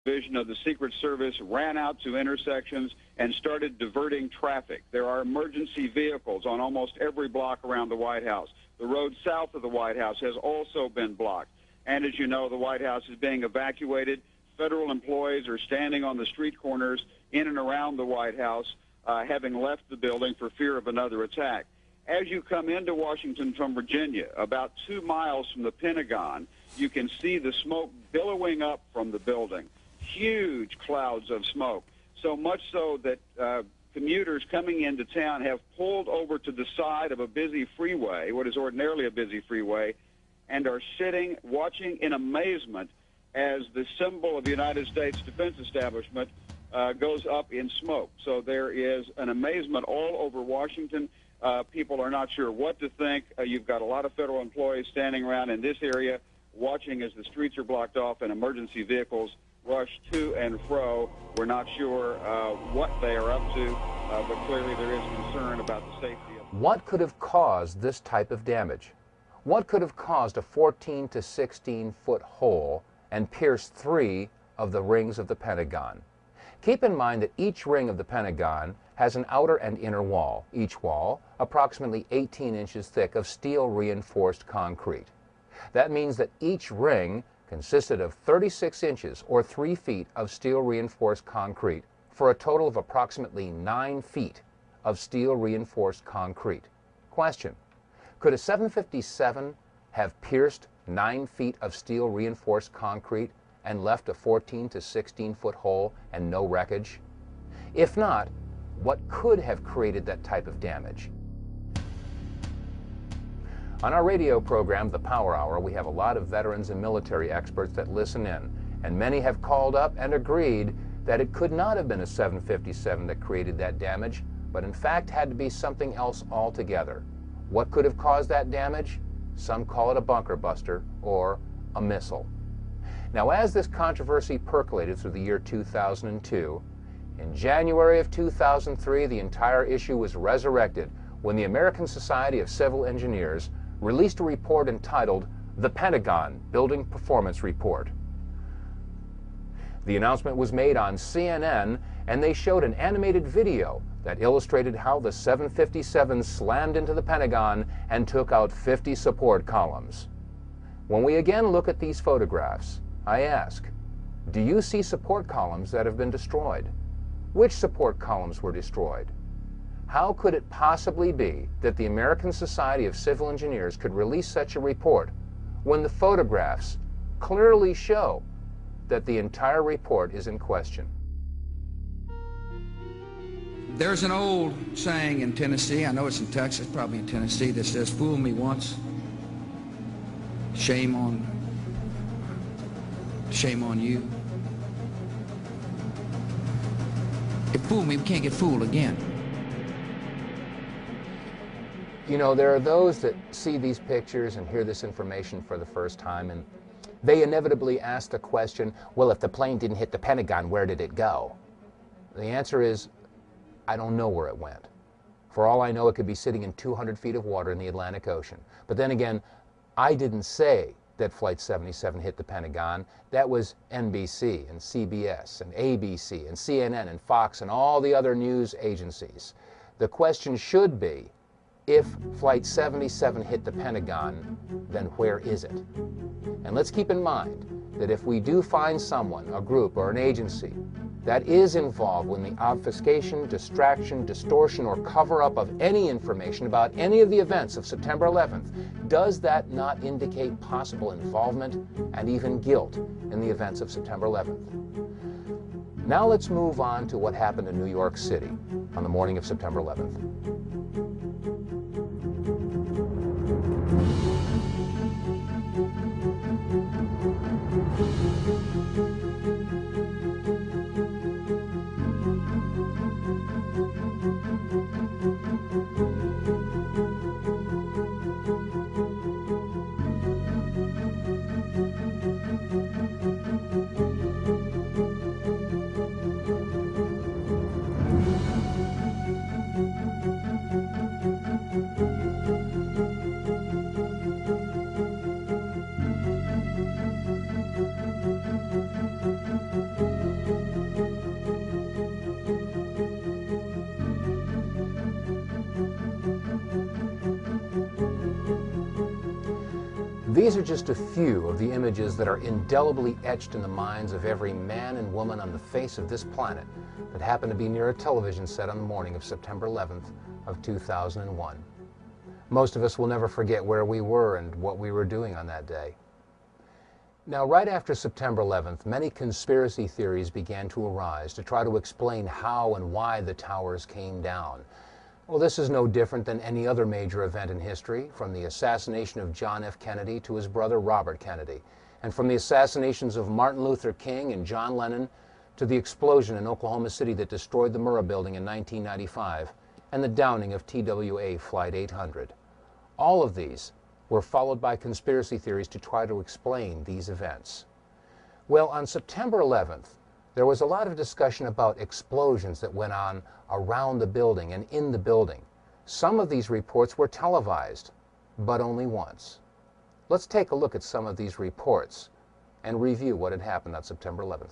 Division of the Secret Service ran out to intersections and started diverting traffic. There are emergency vehicles on almost every block around the White House. The road south of the White House has also been blocked. And as you know, the White House is being evacuated. Federal employees are standing on the street corners in and around the White House, having left the building for fear of another attack. As you come into Washington from Virginia, about 2 miles from the Pentagon, you can see the smoke billowing up from the building. Huge clouds of smoke, so much so that commuters coming into town have pulled over to the side of a busy freeway, what is ordinarily a busy freeway, and are sitting, watching in amazement as the symbol of the United States Defense Establishment goes up in smoke. So there is an amazement all over Washington. People are not sure what to think. You've got a lot of federal employees standing around in this area watching as the streets are blocked off and emergency vehicles rush to and fro. We're not sure what they are up to, but clearly there is concern about the safety of them. What could have caused this type of damage? What could have caused a 14 to 16-foot hole and pierced 3 of the rings of the Pentagon? Keep in mind that each ring of the Pentagon has an outer and inner wall, each wall approximately 18 inches thick of steel-reinforced concrete. That means that each ring consisted of 36 inches or 3 feet of steel-reinforced concrete for a total of approximately 9 feet of steel-reinforced concrete. Question: could a 757 have pierced 9 feet of steel-reinforced concrete and left a 14 to 16-foot hole and no wreckage? If not, what could have created that type of damage? On our radio program, The Power Hour, we have a lot of veterans and military experts that listen in, and many have called up and agreed that it could not have been a 757 that created that damage, but in fact had to be something else altogether. What could have caused that damage? Some call it a bunker buster or a missile. Now, as this controversy percolated through the year 2002, in January of 2003, the entire issue was resurrected when the American Society of Civil Engineers released a report entitled The Pentagon Building Performance Report. The announcement was made on CNN, and they showed an animated video that illustrated how the 757 slammed into the Pentagon and took out 50 support columns. When we again look at these photographs, I ask, do you see support columns that have been destroyed? Which support columns were destroyed? How could it possibly be that the American Society of Civil Engineers could release such a report when the photographs clearly show that the entire report is in question? There's an old saying in Tennessee, I know it's in Texas, probably in Tennessee, that says, "Fool me once, shame on you." If fool me, we can't get fooled again. You know, there are those that see these pictures and hear this information for the first time, and they inevitably ask the question, well, if the plane didn't hit the Pentagon, where did it go? The answer is, I don't know where it went. For all I know, it could be sitting in 200 feet of water in the Atlantic Ocean. But then again, I didn't say that Flight 77 hit the Pentagon. That was NBC and CBS and ABC and CNN and Fox and all the other news agencies. The question should be, if Flight 77 hit the Pentagon, then where is it? And let's keep in mind that if we do find someone, a group, or an agency that is involved in the obfuscation, distraction, distortion, or cover-up of any information about any of the events of September 11th, does that not indicate possible involvement and even guilt in the events of September 11th? Now let's move on to what happened in New York City on the morning of September 11th. These are just a few of the images that are indelibly etched in the minds of every man and woman on the face of this planet that happened to be near a television set on the morning of September 11th of 2001. Most of us will never forget where we were and what we were doing on that day. Now, right after September 11th, many conspiracy theories began to arise to try to explain how and why the towers came down. Well, this is no different than any other major event in history, from the assassination of John F. Kennedy to his brother Robert Kennedy, and from the assassinations of Martin Luther King and John Lennon to the explosion in Oklahoma City that destroyed the Murrah Building in 1995 and the downing of TWA Flight 800. All of these were followed by conspiracy theories to try to explain these events. Well, on September 11th, there was a lot of discussion about explosions that went on around the building and in the building. Some of these reports were televised, but only once. Let's take a look at some of these reports and review what had happened on September 11th.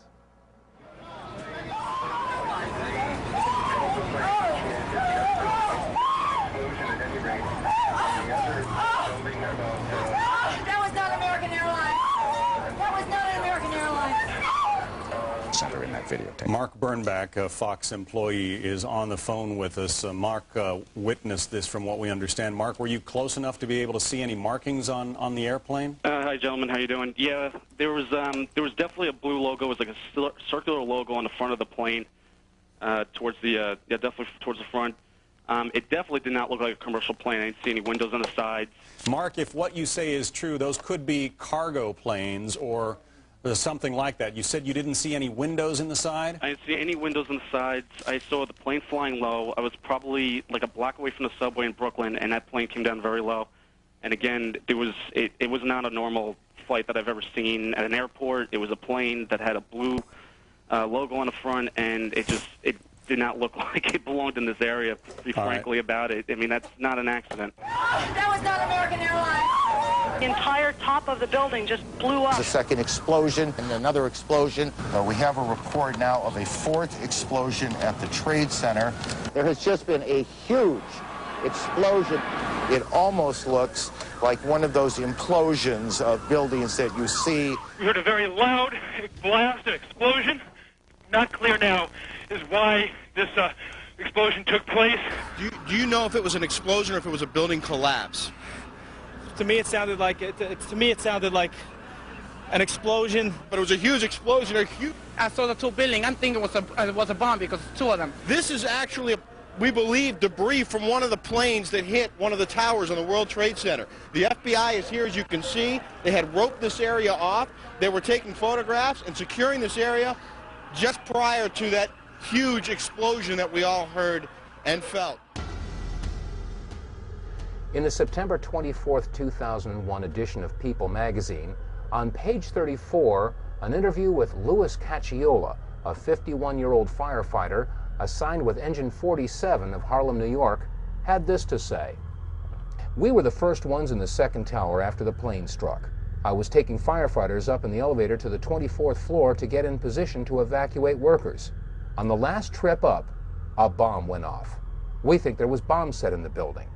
In that videotape. Mark Bernbach, a Fox employee, is on the phone with us. Mark witnessed this from what we understand. Mark, were you close enough to be able to see any markings on the airplane? Hi, gentlemen. How you doing? Yeah, there was definitely a blue logo. It was like a circular logo on the front of the plane, towards the definitely towards the front. It definitely did not look like a commercial plane. I didn't see any windows on the sides. Mark, if what you say is true, those could be cargo planes or something like that. You said you didn't see any windows in the side? I didn't see any windows on the sides. I saw the plane flying low. I was probably like a block away from the subway in Brooklyn, and that plane came down very low. And again, it was not a normal flight that I've ever seen at an airport. It was a plane that had a blue logo on the front, and it did not look like it belonged in this area, to be frankly about it. I mean, that's not an accident. That was not American Airlines. The entire top of the building just blew up. The second explosion and another explosion. We have a report now of a fourth explosion at the Trade Center. There has just been a huge explosion. It almost looks like one of those implosions of buildings that you see. We heard a very loud blast, an explosion. Not clear now is why this explosion took place. Do you know if it was an explosion or if it was a building collapse? To me, it sounded like an explosion. But it was a huge explosion. I saw the two buildings. I'm thinking it was a bomb because it's two of them. This is actually, we believe, debris from one of the planes that hit one of the towers on the World Trade Center. The FBI is here, as you can see. They had roped this area off. They were taking photographs and securing this area just prior to that huge explosion that we all heard and felt. In the September 24th, 2001 edition of People magazine, on page 34, an interview with Louis Cacciola, a 51-year-old firefighter assigned with Engine 47 of Harlem, New York, had this to say. "We were the first ones in the second tower after the plane struck. I was taking firefighters up in the elevator to the 24th floor to get in position to evacuate workers. On the last trip up, a bomb went off. We think there was bombs set in the building."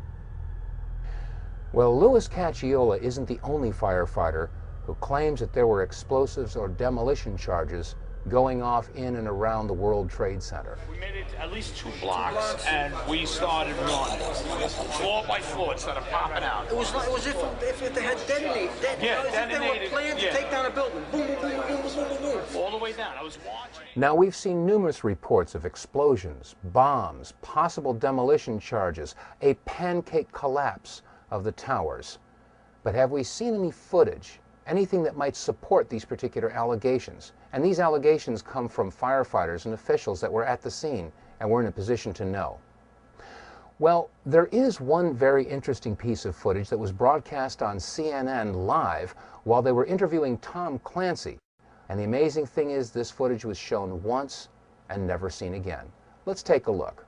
Well, Louis Cacciola isn't the only firefighter who claims that there were explosives or demolition charges going off in and around the World Trade Center. We made it at least 2 blocks, and we started running. Floor by floor, it started popping out. It was if they had detonated. Yeah, detonated. They were planned to take down a building. Boom, boom, boom, boom, boom, boom, boom. All the way down. I was watching. Now, we've seen numerous reports of explosions, bombs, possible demolition charges, a pancake collapse of the towers. But have we seen any footage, anything that might support these particular allegations? And these allegations come from firefighters and officials that were at the scene and were in a position to know. Well, there is one very interesting piece of footage that was broadcast on CNN live while they were interviewing Tom Clancy. And the amazing thing is this footage was shown once and never seen again. Let's take a look.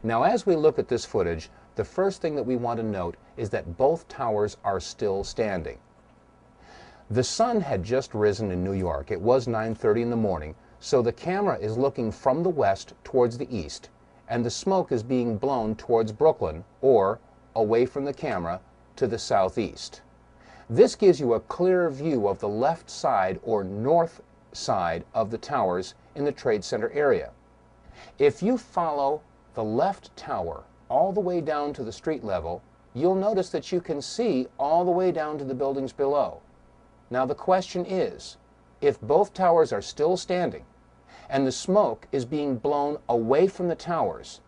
Now, as we look at this footage, the first thing that we want to note is that both towers are still standing. The sun had just risen in New York. It was 9:30 in the morning, so the camera is looking from the west towards the east, and the smoke is being blown towards Brooklyn, or away from the camera to the southeast. This gives you a clear view of the left side or north side of the towers in the Trade Center area. If you follow the left tower all the way down to the street level, you'll notice that you can see all the way down to the buildings below. Now the question is, if both towers are still standing and the smoke is being blown away from the towers,